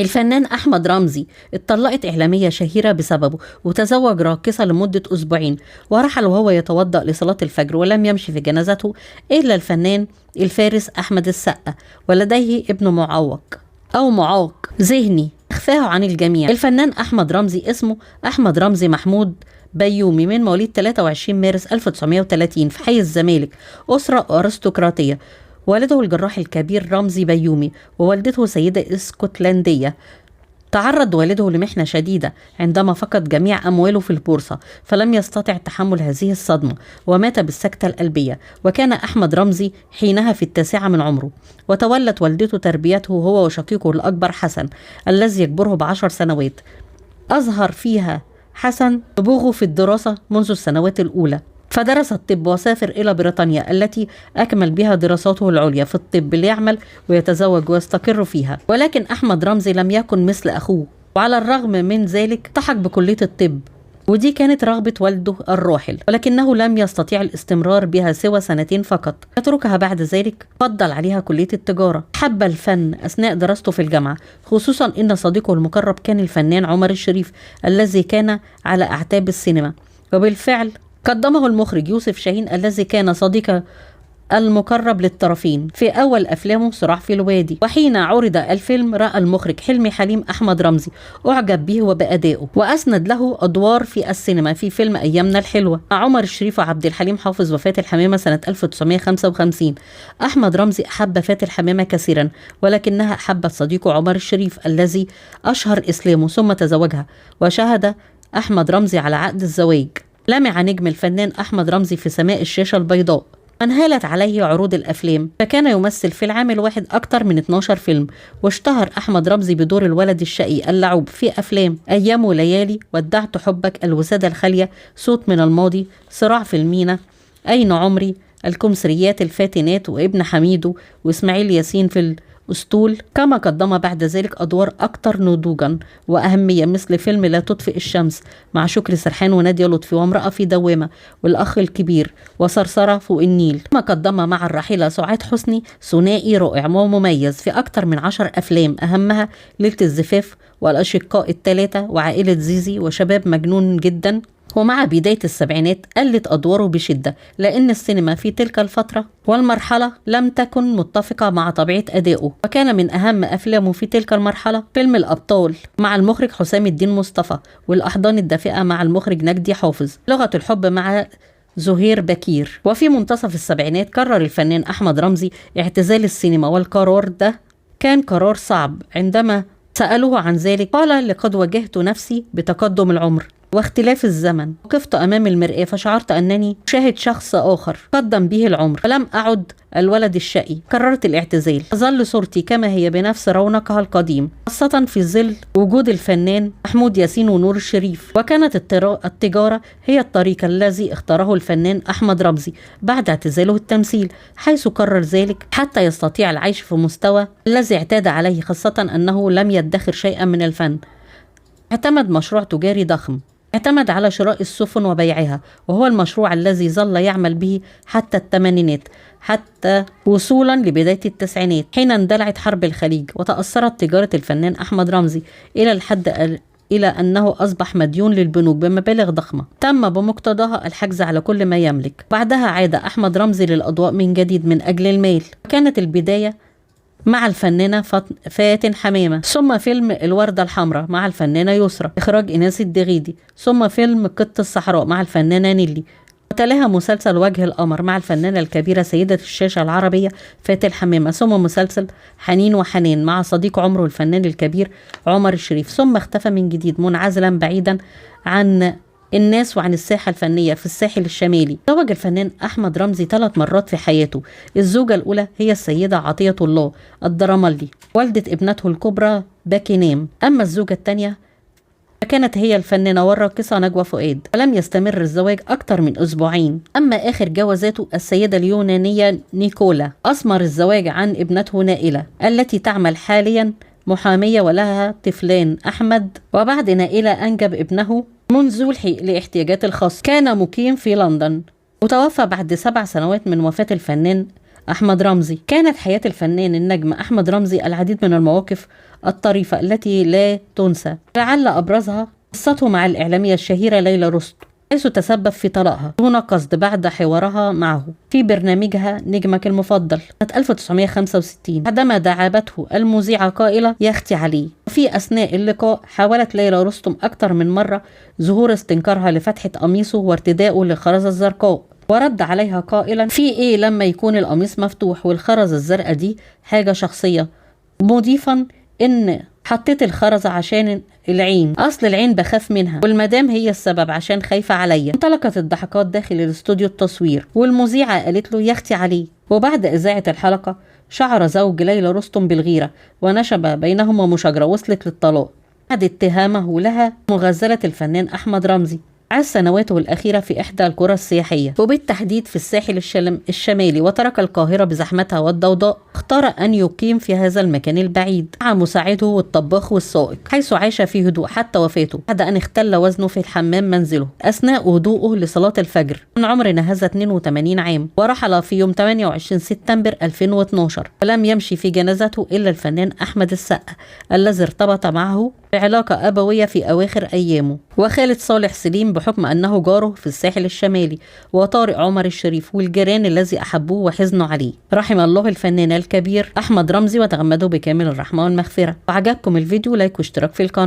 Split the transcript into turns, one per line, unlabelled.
الفنان أحمد رمزي اتطلقت إعلامية شهيرة بسببه، وتزوج راقصة لمدة أسبوعين، ورحل وهو يتوضأ لصلاة الفجر، ولم يمشي في جنازته إلا الفنان الفارس أحمد السقا، ولديه ابن معاق ذهني إخفاه عن الجميع. الفنان أحمد رمزي اسمه أحمد رمزي محمود بيومي، من مواليد 23 مارس 1930 في حي الزمالك، أسرة أرستقراطية. والده الجراح الكبير رمزي بيومي، ووالدته سيدة اسكتلندية. تعرض والده لمحنة شديدة عندما فقد جميع أمواله في البورصة، فلم يستطع تحمل هذه الصدمة ومات بالسكتة القلبية. وكان أحمد رمزي حينها في 9 من عمره، وتولت والدته تربيته هو وشقيقه الأكبر حسن الذي يكبره ب10 سنوات. أظهر فيها حسن نبوغه في الدراسة منذ السنوات الأولى، فدرس الطب وسافر إلى بريطانيا التي أكمل بها دراساته العليا في الطب ليعمل ويتزوج ويستقر فيها. ولكن أحمد رمزي لم يكن مثل أخوه، وعلى الرغم من ذلك التحق بكلية الطب، ودي كانت رغبة والده الراحل، ولكنه لم يستطيع الاستمرار بها سوى 2 سنين فقط، يتركها بعد ذلك. فضل عليها كلية التجارة. حب الفن أثناء دراسته في الجامعة، خصوصا إن صديقه المقرب كان الفنان عمر الشريف الذي كان على أعتاب السينما. وبالفعل قدمه المخرج يوسف شاهين الذي كان صديق المقرب للطرفين في أول أفلامه صراع في الوادي. وحين عرض الفيلم رأى المخرج حلمي حليم أحمد رمزي، أعجب به وبأدائه، وأسند له أدوار في السينما في فيلم أيامنا الحلوة مع عمر الشريف وعبد الحليم حافظ وفاتن حمامة سنة 1955. أحمد رمزي أحب فاتن حمامة كثيرا، ولكنها أحبت صديقه عمر الشريف الذي أشهر إسلامه، ثم تزوجها. وشهد أحمد رمزي على عقد الزواج. لمع نجم الفنان أحمد رمزي في سماء الشاشة البيضاء، انهالت عليه عروض الأفلام، فكان يمثل في العام الواحد أكثر من 12 فيلم. واشتهر أحمد رمزي بدور الولد الشقي اللعوب في أفلام أيام وليالي، ودعت حبك، الوسادة الخالية، صوت من الماضي، صراع في المينا، أين عمري، الكمثريات الفاتنات، وابن حميدو، وإسماعيل ياسين في أسطول. كما قدم بعد ذلك أدوار أكثر نضوجا وأهمية، مثل فيلم لا تطفئ الشمس مع شكري سرحان ونادية لطفي، وامرأة في دوامة، والأخ الكبير، وصرصرة فوق النيل. كما قدم مع الراحلة سعاد حسني ثنائي رائع ومميز في أكثر من 10 أفلام، أهمها ليلة الزفاف، والأشقاء الثلاثة، وعائلة زيزي، وشباب مجنون جدا. ومع بداية السبعينات قلت أدواره بشدة، لأن السينما في تلك الفترة والمرحلة لم تكن متفقة مع طبيعة أدائه. وكان من أهم أفلامه في تلك المرحلة فيلم الأبطال مع المخرج حسام الدين مصطفى، والأحضان الدافئة مع المخرج نجدي حافظ، لغة الحب مع زهير بكير. وفي منتصف السبعينات قرر الفنان أحمد رمزي اعتزال السينما، والقرار ده كان قرار صعب. عندما سألوه عن ذلك قال: لقد واجهت نفسي بتقدم العمر واختلاف الزمن، وقفت أمام المرآة فشعرت أنني أشاهد شخص آخر قدم به العمر، فلم أعد الولد الشقي. قررت الاعتزال. تظل صورتي كما هي بنفس رونقها القديم، خاصة في ظل وجود الفنان محمود ياسين ونور الشريف. وكانت التجارة هي الطريق الذي اختاره الفنان أحمد رمزي بعد اعتزاله التمثيل، حيث قرر ذلك حتى يستطيع العيش في مستوى الذي اعتاد عليه، خاصة أنه لم يدخر شيئا من الفن. اعتمد مشروع تجاري ضخم، اعتمد على شراء السفن وبيعها، وهو المشروع الذي ظل يعمل به حتى الثمانينات، حتى وصولا لبداية التسعينات حين اندلعت حرب الخليج، وتأثرت تجارة الفنان أحمد رمزي إلى أنه أصبح مديون للبنوك بمبالغ ضخمة تم بمقتضاها الحجز على كل ما يملك. بعدها عاد أحمد رمزي للأضواء من جديد من أجل المال. كانت البداية مع الفنانة فاتن حمامة، ثم فيلم الوردة الحمراء مع الفنانة يسرى إخراج إناس الدغيدي، ثم فيلم قط الصحراء مع الفنانة نيلي، وتلاها مسلسل وجه القمر مع الفنانة الكبيرة سيدة الشاشة العربية فاتن حمامة، ثم مسلسل حنين وحنان مع صديق عمره الفنان الكبير عمر الشريف، ثم اختفى من جديد منعزلا بعيدا عن الناس وعن الساحة الفنية في الساحل الشمالي. تزوج الفنان أحمد رمزي 3 مرات في حياته. الزوجة الأولى هي السيدة عطية الله الدرملي، والدة ابنته الكبرى باكينام. أما الزوجة الثانية فكانت هي الفنانة والراقصة نجوى فؤاد، ولم يستمر الزواج أكثر من أسبوعين. أما آخر جوازاته السيدة اليونانية نيكولا، أثمر الزواج عن ابنته نائلة التي تعمل حاليا محامية ولها طفلان أحمد. وبعد نائلة أنجب ابنه منذ لاحتياجات الخاصة، كان مقيم في لندن، وتوفى بعد 7 سنوات من وفاة الفنان أحمد رمزي. كانت حياة الفنان النجم أحمد رمزي العديد من المواقف الطريفة التي لا تنسى، لعل أبرزها قصته مع الإعلامية الشهيرة ليلى رستم، حيث تسبب في طلاقها دون قصد بعد حوارها معه في برنامجها نجمك المفضل سنة 1965، بعدما دعبته المذيعة قائلة يا اختي عليه. وفي أثناء اللقاء حاولت ليلى رستم أكثر من مرة ظهور استنكارها لفتحة قميصه وارتدائه للخرزة الزرقاء، ورد عليها قائلا في ايه لما يكون القميص مفتوح والخرزة الزرقاء دي حاجة شخصية، مضيفا ان حطيت الخرزة عشان العين، اصل العين بخاف منها والمدام هي السبب عشان خايفة عليا. انطلقت الضحكات داخل الاستوديو التصوير، والمذيعة قالت له يختي عليه. وبعد اذاعة الحلقة شعر زوج ليلى رستم بالغيرة ونشب بينهما مشاجرة وصلت للطلاق بعد اتهامه لها مغازلة الفنان أحمد رمزي عاش سنواته الأخيرة في إحدى القرى السياحية وبالتحديد في الساحل الشمالي، وترك القاهرة بزحمتها والضوضاء. اختار أن يقيم في هذا المكان البعيد مع مساعده والطباخ والسائق، حيث عاش في هدوء حتى وفاته بعد أن اختل وزنه في الحمام منزله أثناء وضوءه لصلاة الفجر من عمر نهز 82 عام، ورحل في يوم 28 سبتمبر 2012. ولم يمشي في جنازته إلا الفنان أحمد السقا الذي ارتبط معه بعلاقة أبوية في أواخر أيامه، وخالد صالح سليم بحكم أنه جاره في الساحل الشمالي، وطارق عمر الشريف والجيران الذي أحبوه وحزنوا عليه. رحم الله الفنان الكبير أحمد رمزي وتغمده بكامل الرحمة والمغفرة. وعجبكم الفيديو لايك واشتراك في القناة.